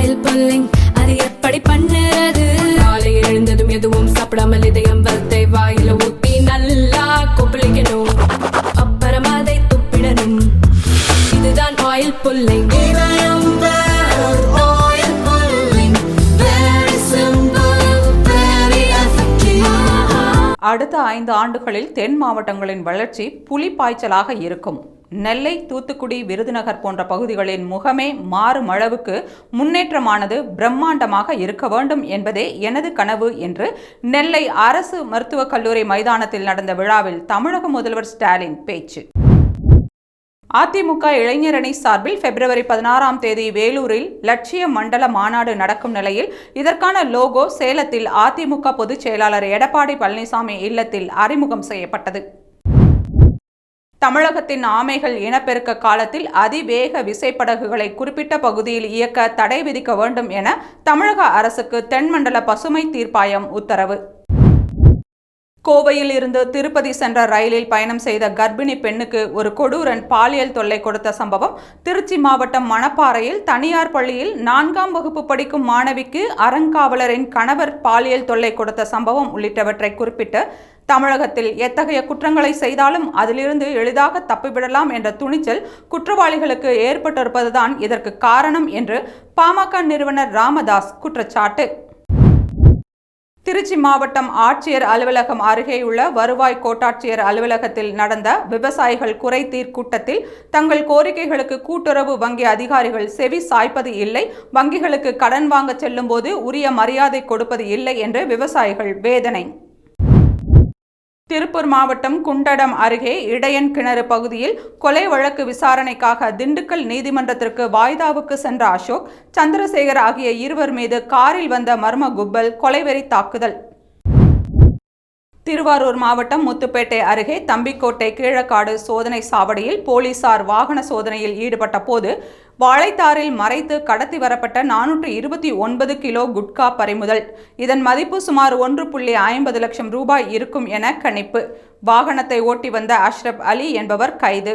Oil pulling அது எப்படி பண்ணுறது? காலையில் எழுந்ததும் எதுவும் சாப்பிடாமல் இதயம் வளர்த்தை வாயில ஊத்தி நல்லா கொப்பளிக்கணும், அப்புறம் அதை துப்பிடணும். இதுதான் ஆயில் புல்லிங். அடுத்த 5 ஆண்டுகளில் தென் மாவட்டங்களின் வளர்ச்சி புலிப்பாய்ச்சலாக இருக்கும். நெல்லை, தூத்துக்குடி, விருதுநகர் போன்ற பகுதிகளின் முகமே மாறும் அளவுக்கு முன்னேற்றமானது பிரம்மாண்டமாக இருக்க வேண்டும் என்பதே எனது கனவு என்று நெல்லை அரசு மருத்துவக் கல்லூரி மைதானத்தில் நடந்த விழாவில் தமிழக முதல்வர் ஸ்டாலின் பேச்சு. அதிமுக இளைஞரணி சார்பில் பிப்ரவரி 16ஆம் தேதி வேலூரில் லட்சிய மண்டல மாநாடு நடக்கும் நிலையில் இதற்கான லோகோ சேலத்தில் அதிமுக பொதுச் செயலாளர் எடப்பாடி பழனிசாமி இல்லத்தில் அறிமுகம் செய்யப்பட்டது. தமிழகத்தின் ஆமைகள் இனப்பெருக்க காலத்தில் அதிவேக விசைப்படகுகளை குறிப்பிட்ட பகுதியில் இயக்க தடை விதிக்க வேண்டும் என தமிழக அரசுக்கு தென்மண்டல பசுமை தீர்ப்பாயம் உத்தரவு. கோவையில் இருந்து திருப்பதி சென்ற ரயிலில் பயணம் செய்த கர்ப்பிணி பெண்ணுக்கு ஒரு கொடூரன் பாலியல் தொல்லை கொடுத்த சம்பவம் திருச்சி மாவட்டம் மணப்பாறையில் தனியார் பள்ளியில் 4ஆம் வகுப்பு படிக்கும் மாணவிக்கு அறங்காவலரின் கணவர் பாலியல் தொல்லை கொடுத்த சம்பவம் உள்ளிட்டவற்றை குறிப்பிட்டு தமிழகத்தில் எத்தகைய குற்றங்களை செய்தாலும் அதிலிருந்து எளிதாக தப்பிவிடலாம் என்ற துணிச்சல் குற்றவாளிகளுக்கு ஏற்பட்டிருப்பதுதான் இதற்கு காரணம் என்று பாமக நிறுவனர் ராமதாஸ் குற்றச்சாட்டு. திருச்சி மாவட்டம் ஆட்சியர் அலுவலகம் அருகேயுள்ள வருவாய் கோட்டாட்சியர் அலுவலகத்தில் நடந்த விவசாயிகள் குறைதீர் கூட்டத்தில் தங்கள் கோரிக்கைகளுக்கு கூட்டுறவு வங்கி அதிகாரிகள் செவி சாய்ப்பது இல்லை, வங்கிகளுக்கு கடன் வாங்க செல்லும் போது உரிய மரியாதை கொடுப்பது இல்லை என்று விவசாயிகள் வேதனை. திருப்பூர் மாவட்டம் குண்டடம் அருகே இடையன் கிணறு பகுதியில் கொலை வழக்கு விசாரணைக்காக திண்டுக்கல் நீதிமன்றத்திற்கு வாய்தாவுக்கு சென்ற அசோக், சந்திரசேகர் ஆகிய இருவர் மீது காரில் வந்த மர்ம கும்பல் கொலைவெறி தாக்குதல். திருவாரூர் மாவட்டம் முத்துப்பேட்டை அருகே தம்பிக்கோட்டை கீழக்காடு சோதனை சாவடியில் போலீசார் வாகன சோதனையில் ஈடுபட்ட போது வாழைத்தாரில் மறைத்து கடத்தி வரப்பட்ட 429 கிலோ குட்கா பறிமுதல். இதன் மதிப்பு சுமார் 1.50 லட்சம் ரூபாய் இருக்கும் என கணிப்பு. வாகனத்தை ஓட்டி வந்த அஷ்ரப் அலி என்பவர் கைது.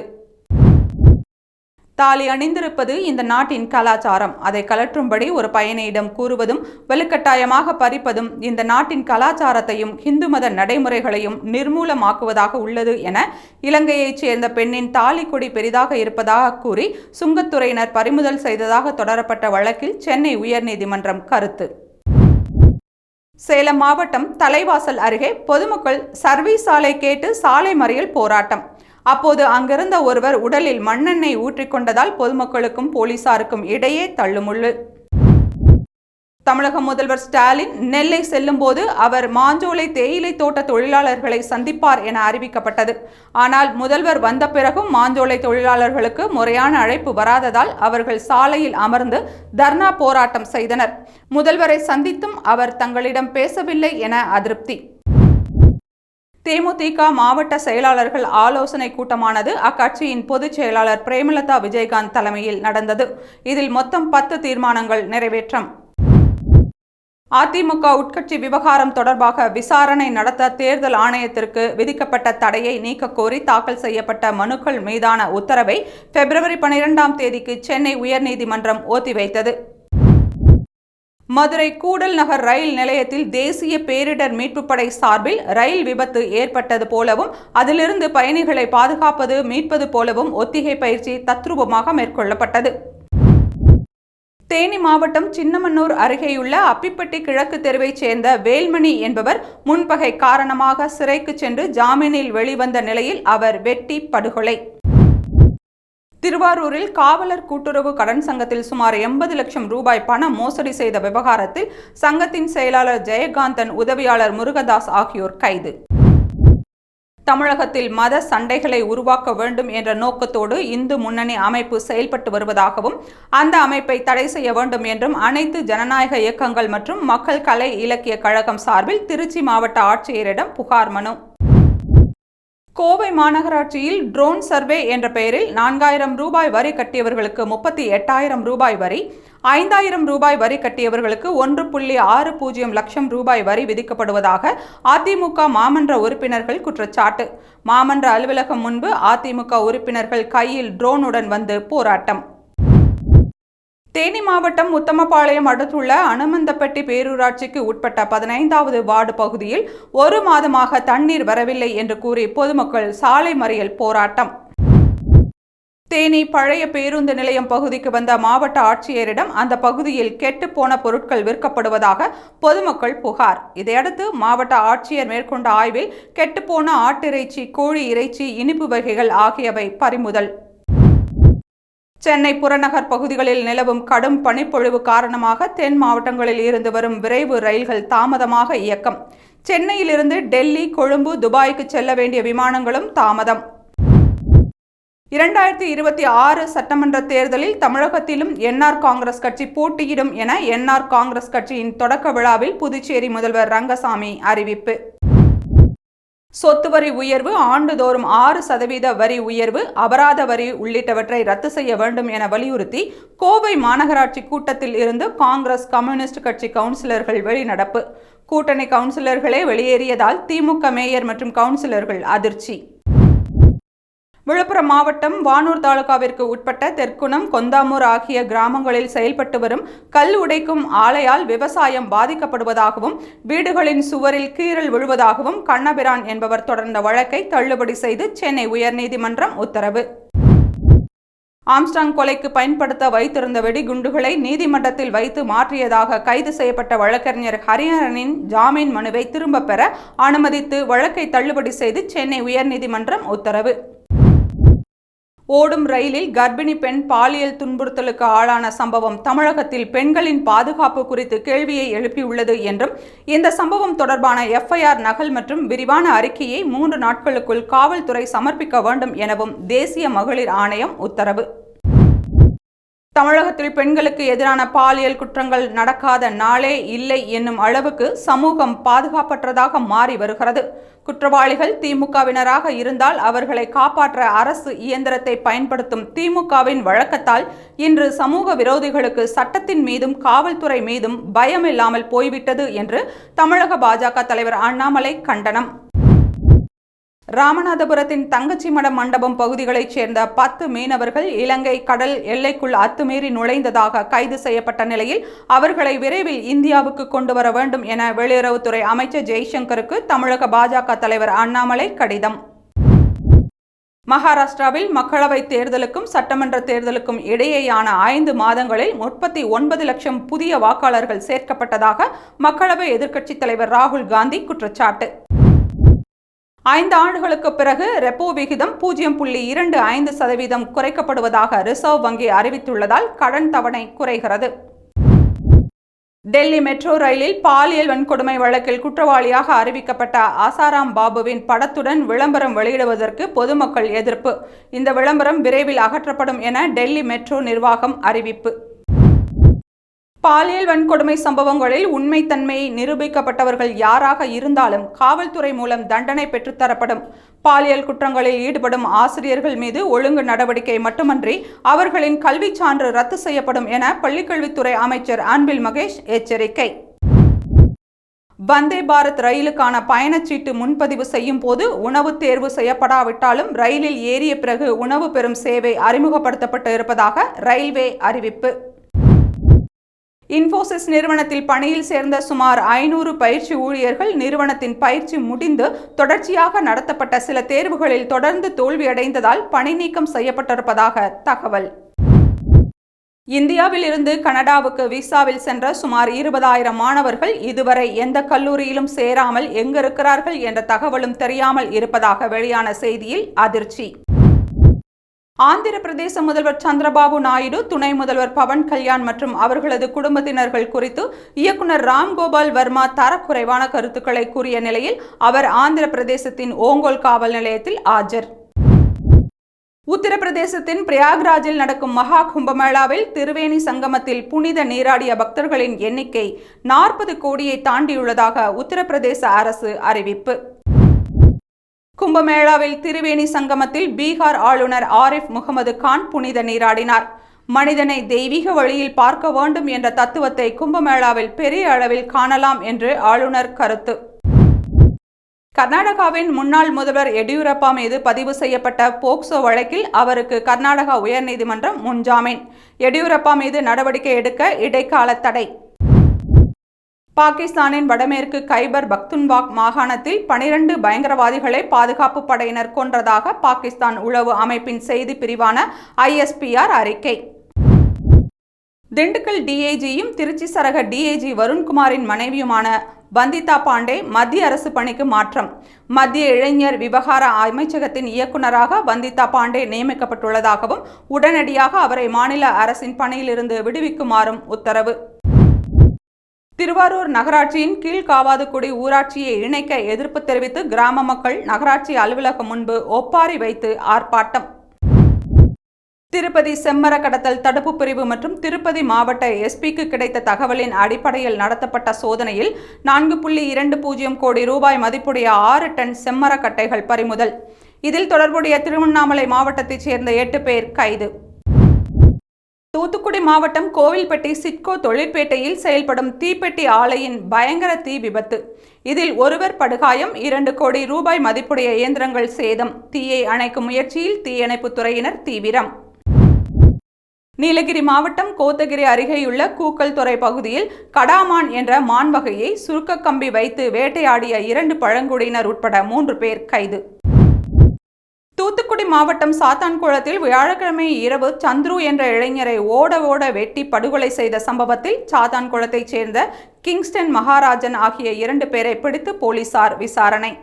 தாலி அணிந்திருப்பது இந்த நாட்டின் கலாச்சாரம். அதை கலற்றும்படி ஒரு பயணியிடம் கூறுவதும் வலுக்கட்டாயமாக பறிப்பதும் இந்த நாட்டின் கலாச்சாரத்தையும் இந்து மத நடைமுறைகளையும் நிர்மூலமாக்குவதாக உள்ளது என இலங்கையைச் சேர்ந்த பெண்ணின் தாலி கொடி பெரிதாக இருப்பதாக கூறி சுங்கத்துறையினர் பறிமுதல் செய்ததாக தொடரப்பட்ட வழக்கில் சென்னை உயர்நீதிமன்றம் கருத்து. சேலம் மாவட்டம் தலைவாசல் அருகே பொதுமக்கள் சர்வீஸ் சாலை கேட்டு சாலை மறியல் போராட்டம். அப்போது அங்கிருந்த ஒருவர் உடலில் மண்ணெண்ணெய் ஊற்றிக்கொண்டதால் பொதுமக்களுக்கும் போலீசாருக்கும் இடையே தள்ளுமுள்ளு. தமிழக முதல்வர் ஸ்டாலின் நெல்லை செல்லும் போது அவர் மாஞ்சோலை தேயிலை தோட்ட தொழிலாளர்களை சந்திப்பார் என அறிவிக்கப்பட்டது. ஆனால் முதல்வர் வந்த பிறகும் மாஞ்சோலை தொழிலாளர்களுக்கு முறையான அழைப்பு வராததால் அவர்கள் சாலையில் அமர்ந்து தர்ணா போராட்டம் செய்தனர். முதல்வரை சந்தித்தும் அவர் தங்களிடம் பேசவில்லை என அதிருப்தி. தேமுதிக மாவட்ட செயலாளர்கள் ஆலோசனை கூட்டமானது அக்கட்சியின் பொதுச் செயலாளர் பிரேமலதா விஜயகாந்த் தலைமையில் நடந்தது. இதில் மொத்தம் 10 தீர்மானங்கள் நிறைவேற்றம். அதிமுக உட்கட்சி விவகாரம் தொடர்பாக விசாரணை நடத்த தேர்தல் ஆணையத்திற்கு விதிக்கப்பட்ட தடையை நீக்க கோரி தாக்கல் செய்யப்பட்ட மனுக்கள் மீதான உத்தரவை பிப்ரவரி 12ஆம் தேதிக்கு சென்னை உயர்நீதிமன்றம் ஒத்திவைத்தது. மதுரை கூடல் நகர் ரயில் நிலையத்தில் தேசிய பேரிடர் மீட்புப் படை சார்பில் ரயில் விபத்து ஏற்பட்டது போலவும் அதிலிருந்து பயணிகளை பாதுகாப்பது மீட்பது போலவும் ஒத்திகை பயிற்சி தத்ரூபமாக மேற்கொள்ளப்பட்டது. தேனி மாவட்டம் சின்னமன்னூர் அருகேயுள்ள அப்பிப்பட்டி கிழக்கு தெருவைச் சேர்ந்த வேல்மணி என்பவர் முன்பகை காரணமாக சிறைக்கு சென்று ஜாமீனில் வெளிவந்த நிலையில் அவர் வெட்டி படுகொலை. திருவாரூரில் காவலர் கூட்டுறவு கடன் சங்கத்தில் சுமார் 80 லட்சம் ரூபாய் பண மோசடி செய்த விவகாரத்தில் சங்கத்தின் செயலாளர் ஜெயகாந்தன், உதவியாளர் முருகதாஸ் ஆகியோர் கைது. தமிழகத்தில் மத சண்டைகளை உருவாக்க வேண்டும் என்ற நோக்கத்தோடு இந்து முன்னணி அமைப்பு செயல்பட்டு வருவதாகவும் அந்த அமைப்பை தடை செய்ய வேண்டும் என்றும் அனைத்து ஜனநாயக இயக்கங்கள் மற்றும் மக்கள் கலை இலக்கிய கழகம் சார்பில் திருச்சி மாவட்ட ஆட்சியரிடம் புகார் மனு. கோவை மாநகராட்சியில் ட்ரோன் சர்வே என்ற பெயரில் 4000 ரூபாய் வரி கட்டியவர்களுக்கு 38,000 ரூபாய் வரி, 5,000 ரூபாய் வரி கட்டியவர்களுக்கு 1.60 லட்சம் ரூபாய் வரி விதிக்கப்படுவதாக அதிமுக மாமன்ற உறுப்பினர்கள் குற்றச்சாட்டு. மாமன்ற அலுவலகம் முன்பு அதிமுக உறுப்பினர்கள் கையில் ட்ரோனுடன் வந்து போராட்டம். தேனி மாவட்டம் உத்தமபாளையம் அடுத்துள்ள அனுமந்தப்பட்டி பேரூராட்சிக்கு உட்பட்ட 15வது வார்டு பகுதியில் 1 மாதமாக தண்ணீர் வரவில்லை என்று கூறி பொதுமக்கள் சாலை மறியல் போராட்டம். தேனி பழைய பேருந்து நிலையம் பகுதிக்கு வந்த மாவட்ட ஆட்சியரிடம் அந்த பகுதியில் கெட்டுப்போன பொருட்கள் விற்கப்படுவதாக பொதுமக்கள் புகார். இதையடுத்து மாவட்ட ஆட்சியர் மேற்கொண்ட ஆய்வில் கெட்டுப்போன ஆட்டிறைச்சி, கோழி இறைச்சி, இனிப்பு வகைகள் ஆகியவை பறிமுதல். சென்னை புறநகர் பகுதிகளில் நிலவும் கடும் பனிப்பொழிவு காரணமாக தென் மாவட்டங்களில் இருந்து வரும் விரைவு ரயில்கள் தாமதமாக இயக்கம். சென்னையிலிருந்து டெல்லி, கொழும்பு, துபாய்க்கு செல்ல வேண்டிய விமானங்களும் தாமதம். 2026 சட்டமன்ற தேர்தலில் தமிழகத்திலும் என்ஆர் காங்கிரஸ் கட்சி போட்டியிடும் என என்ஆர் காங்கிரஸ் கட்சியின் தொடக்க விழாவில் புதுச்சேரி முதல்வர் ரங்கசாமி அறிவிப்பு. சொத்து வரி உயர்வு, ஆண்டுதோறும் 6% வரி உயர்வு, அபராத வரி உள்ளிட்டவற்றை ரத்து செய்ய வேண்டும் என வலியுறுத்தி கோவை மாநகராட்சி கூட்டத்தில் இருந்து காங்கிரஸ், கம்யூனிஸ்ட் கட்சி கவுன்சிலர்கள் வெளிநடப்பு. கூட்டணி கவுன்சிலர்களே வெளியேறியதால் திமுக மேயர் மற்றும் கவுன்சிலர்கள் அதிர்ச்சி. விழுப்புரம் மாவட்டம் வானூர் தாலுகாவிற்கு உட்பட்ட தெற்குணம், கொந்தாமூர் ஆகிய கிராமங்களில் செயல்பட்டு வரும் கல் உடைக்கும் ஆலையால் விவசாயம் பாதிக்கப்படுவதாகவும் வீடுகளின் சுவரில் கீறல் விழுவதாகவும் கண்ணபிரான் என்பவர் தொடர்ந்த வழக்கை தள்ளுபடி செய்து சென்னை உயர்நீதிமன்றம் உத்தரவு. ஆம்ஸ்டாங் கொலைக்கு பயன்படுத்த வைத்திருந்த வெடிகுண்டுகளை நீதிமன்றத்தில் வைத்து மாற்றியதாக கைது செய்யப்பட்ட வழக்கறிஞர் ஹரிஹரனின் ஜாமீன் மனுவை திரும்பப் பெற அனுமதித்து வழக்கை தள்ளுபடி செய்து சென்னை உயர்நீதிமன்றம் உத்தரவு. ஓடும் ரயிலில் கர்ப்பிணி பெண் பாலியல் துன்புறுத்தலுக்கு ஆளான சம்பவம் தமிழகத்தில் பெண்களின் பாதுகாப்பு குறித்து கேள்வியை எழுப்பியுள்ளது என்றும் இந்த சம்பவம் தொடர்பான எஃப்ஐஆர் நகல் மற்றும் விரிவான அறிக்கையை 3 நாட்களுக்குள் காவல்துறை சமர்ப்பிக்க வேண்டும் எனவும் தேசிய மகளிர் ஆணையம் உத்தரவு. தமிழகத்தில் பெண்களுக்கு எதிரான பாலியல் குற்றங்கள் நடக்காத நாளே இல்லை என்னும் அளவுக்கு சமூகம் பாதுகாப்பற்றதாக மாறி வருகிறது. குற்றவாளிகள் திமுகவினராக இருந்தால் அவர்களை காப்பாற்ற அரசு இயந்திரத்தை பயன்படுத்தும் திமுகவின் வழக்கத்தால் இன்று சமூக விரோதிகளுக்கு சட்டத்தின் மீதும் காவல்துறை மீதும் பயமில்லாமல் போய்விட்டது என்று தமிழக பாஜக தலைவர் அண்ணாமலை கண்டனம். ராமநாதபுரத்தின் தங்கச்சிமடம் மண்டபம் பகுதிகளைச் சேர்ந்த 10 மீனவர்கள் இலங்கை கடல் எல்லைக்குள் அத்துமீறி நுழைந்ததாக கைது செய்யப்பட்ட நிலையில் அவர்களை விரைவில் இந்தியாவுக்கு கொண்டு வர வேண்டும் என வெளியுறவுத்துறை அமைச்சர் ஜெய்சங்கருக்கு தமிழக பாஜக தலைவர் அண்ணாமலை கடிதம். மகாராஷ்டிராவில் மக்களவைத் தேர்தலுக்கும் சட்டமன்ற தேர்தலுக்கும் இடையேயான 5 மாதங்களில் 39 லட்சம் புதிய வாக்காளர்கள் சேர்க்கப்பட்டதாக மக்களவை எதிர்க்கட்சித் தலைவர் ராகுல் காந்தி குற்றச்சாட்டு. 5 ஆண்டுகளுக்கு பிறகு ரெப்போ விகிதம் 0.25% குறைக்கப்படுவதாக ரிசர்வ் வங்கி அறிவித்துள்ளதால் கடன் தவணை குறைகிறது. டெல்லி மெட்ரோ ரயிலில் பாலியல் வன்கொடுமை வழக்கில் குற்றவாளியாக அறிவிக்கப்பட்ட ஆசாராம் பாபுவின் படத்துடன் விளம்பரம் வெளியிடுவதற்கு பொதுமக்கள் எதிர்ப்பு. இந்த விளம்பரம் விரைவில் அகற்றப்படும் என டெல்லி மெட்ரோ நிர்வாகம் அறிவிப்பு. பாலியல் வன்கொடுமை சம்பவங்களில் உண்மைத்தன்மையை நிரூபிக்கப்பட்டவர்கள் யாராக இருந்தாலும் காவல்துறை மூலம் தண்டனை பெற்றுத்தரப்படும். பாலியல் குற்றங்களில் ஈடுபடும் ஆசிரியர்கள் மீது ஒழுங்கு நடவடிக்கை மட்டுமன்றி அவர்களின் கல்விச் சான்று ரத்து செய்யப்படும் என பள்ளிக்கல்வித்துறை அமைச்சர் அன்பில் மகேஷ் எச்சரிக்கை. வந்தே பாரத் ரயிலுக்கான பயணச்சீட்டு முன்பதிவு செய்யும் போது உணவு தேர்வு செய்யப்படாவிட்டாலும் ரயிலில் ஏறிய பிறகு உணவு பெறும் சேவை அறிமுகப்படுத்தப்பட்டு இருப்பதாக ரயில்வே அறிவிப்பு. இன்ஃபோசிஸ் நிறுவனத்தில் பணியில் சேர்ந்த சுமார் 500 பயிற்சி ஊழியர்கள் நிறுவனத்தின் பயிற்சி முடிந்து தொடர்ச்சியாக நடத்தப்பட்ட சில தேர்வுகளில் தொடர்ந்து தோல்வியடைந்ததால் பணி நீக்கம் செய்யப்பட்டிருப்பதாக தகவல். இந்தியாவில் இருந்து கனடாவுக்கு விசாவில் சென்ற சுமார் 20,000 மாணவர்கள் இதுவரை எந்த கல்லூரியிலும் சேராமல் எங்கிருக்கிறார்கள் என்ற தகவலும் தெரியாமல் இருப்பதாக வெளியான செய்தியில் அதிர்ச்சி. ஆந்திர பிரதேச முதல்வர் சந்திரபாபு நாயுடு, துணை முதல்வர் பவன் கல்யாண் மற்றும் அவர்களது குடும்பத்தினர்கள் குறித்து இயக்குனர் ராம்கோபால் வர்மா தரக்குறைவான கருத்துக்களை கூறிய நிலையில் அவர் ஆந்திர பிரதேசத்தின் ஓங்கோல் காவல் நிலையத்தில் ஆஜர். உத்தரப்பிரதேசத்தின் பிரயாக்ராஜில் நடக்கும் மகா கும்பமேளாவில் திரிவேணி சங்கமத்தில் புனித நீராடிய பக்தர்களின் எண்ணிக்கை 40 கோடியை தாண்டியுள்ளதாக உத்தரப்பிரதேச அரசு அறிவிப்பு. கும்பமேளாவில் திரிவேணி சங்கமத்தில் பீகார் ஆளுநர் ஆரிஃப் முகமது கான் புனித நீராடினார். மனிதனை தெய்வீக வழியில் பார்க்க வேண்டும் என்ற தத்துவத்தை கும்பமேளாவில் பெரிய அளவில் காணலாம் என்று ஆளுநர் கருத்து. கர்நாடகாவின் முன்னாள் முதல்வர் எடியூரப்பா மீது பதிவு செய்யப்பட்ட போக்சோ வழக்கில் அவருக்கு கர்நாடகா உயர்நீதிமன்றம் முன்ஜாமீன். எடியூரப்பா மீது நடவடிக்கை எடுக்க இடைக்கால தடை. பாகிஸ்தானின் வடமேற்கு கைபர் பக்துன்வாக் மாகாணத்தில் 12 பயங்கரவாதிகளை பாதுகாப்பு படையினர் கொன்றதாக பாகிஸ்தான் உளவு அமைப்பின் செய்தி பிரிவான ISPR அறிக்கை. திண்டுக்கல் டிஐஜியும் திருச்சி சரக டிஐஜி வருண்குமாரின் மனைவியுமான வந்திதா பாண்டே மத்திய அரசு பணிக்கு மாற்றம். மத்திய இளைஞர் விவகார அமைச்சகத்தின் இயக்குநராக வந்திதா பாண்டே நியமிக்கப்பட்டுள்ளதாகவும் உடனடியாக அவரை மாநில அரசின் பணியிலிருந்து விடுவிக்குமாறும் உத்தரவு. திருவாரூர் நகராட்சியின் கீழ்காவாதுக்குடி ஊராட்சியை இணைக்க எதிர்ப்பு தெரிவித்து கிராம மக்கள் நகராட்சி அலுவலகம் முன்பு ஒப்பாரி வைத்து ஆர்ப்பாட்டம். திருப்பதி செம்மர கடத்தல் தடுப்பு பிரிவு மற்றும் திருப்பதி மாவட்ட SPக்கு கிடைத்த தகவலின் அடிப்படையில் நடத்தப்பட்ட சோதனையில் 4.20 கோடி ரூபாய் மதிப்புடைய 6 டன் செம்மர கட்டைகள் பறிமுதல். இதில் தொடர்புடைய திருவண்ணாமலை மாவட்டத்தைச் சேர்ந்த 8 பேர் கைது. தூத்துக்குடி மாவட்டம் கோவில்பட்டி சிட்கோ தொழிற்பேட்டையில் செயல்படும் தீப்பெட்டி ஆலையின் பயங்கர தீ விபத்து. இதில் ஒருவர் படுகாயம், 2 கோடி ரூபாய் மதிப்புடைய இயந்திரங்கள் சேதம். தீயை அணைக்கும் முயற்சியில் தீயணைப்புத் துறையினர் தீவிரம். நீலகிரி மாவட்டம் கோத்தகிரி அருகேயுள்ள கூக்கல் துறை பகுதியில் கடாமான் என்ற மான் வகையை சுருக்க கம்பி வைத்து வேட்டையாடிய 2 பழங்குடியினர் உட்பட 3 பேர் கைது. தூத்துக்குடி மாவட்டம் சாத்தான்குளத்தில் வியாழக்கிழமை இரவு சந்துரு என்ற இளைஞரை ஓட வெட்டி படுகொலை செய்த சம்பவத்தில் சாத்தான்குளத்தைச் சேர்ந்த கிங்ஸ்டன் மகாராஜன் ஆகிய 2 பேரை பிடித்து போலீசார் விசாரணை.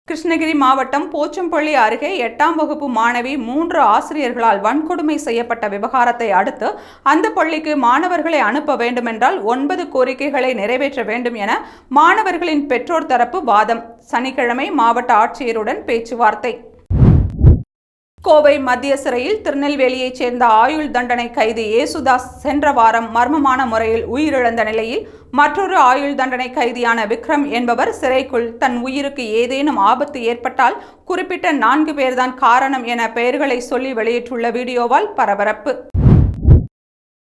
கிருஷ்ணகிரி மாவட்டம் போச்சம்பள்ளி அருகே 8ஆம் வகுப்பு மாணவி 3 ஆசிரியர்களால் வன்கொடுமை செய்யப்பட்ட விவகாரத்தை அடுத்து அந்த பள்ளிக்கு மாணவர்களை அனுப்ப வேண்டுமென்றால் 9 கோரிக்கைகளை நிறைவேற்ற வேண்டும் என மாணவர்களின் பெற்றோர் தரப்பு வாதம். சனிக்கிழமை மாவட்ட ஆட்சியருடன் பேச்சுவார்த்தை. கோவை மத்திய சிறையில் திருநெல்வேலியைச் சேர்ந்த ஆயுள் தண்டனை கைதி ஏசுதாஸ் சென்ற வாரம் மர்மமான முறையில் உயிரிழந்த நிலையில் மற்றொரு ஆயுள் தண்டனை கைதியான விக்ரம் என்பவர் சிறைக்குள் தன் உயிருக்கு ஏதேனும் ஆபத்து ஏற்பட்டால் குறிப்பிட்ட 4 பேர்தான் காரணம் என பெயர்களை சொல்லி வெளியிட்டுள்ள வீடியோவால் பரபரப்பு.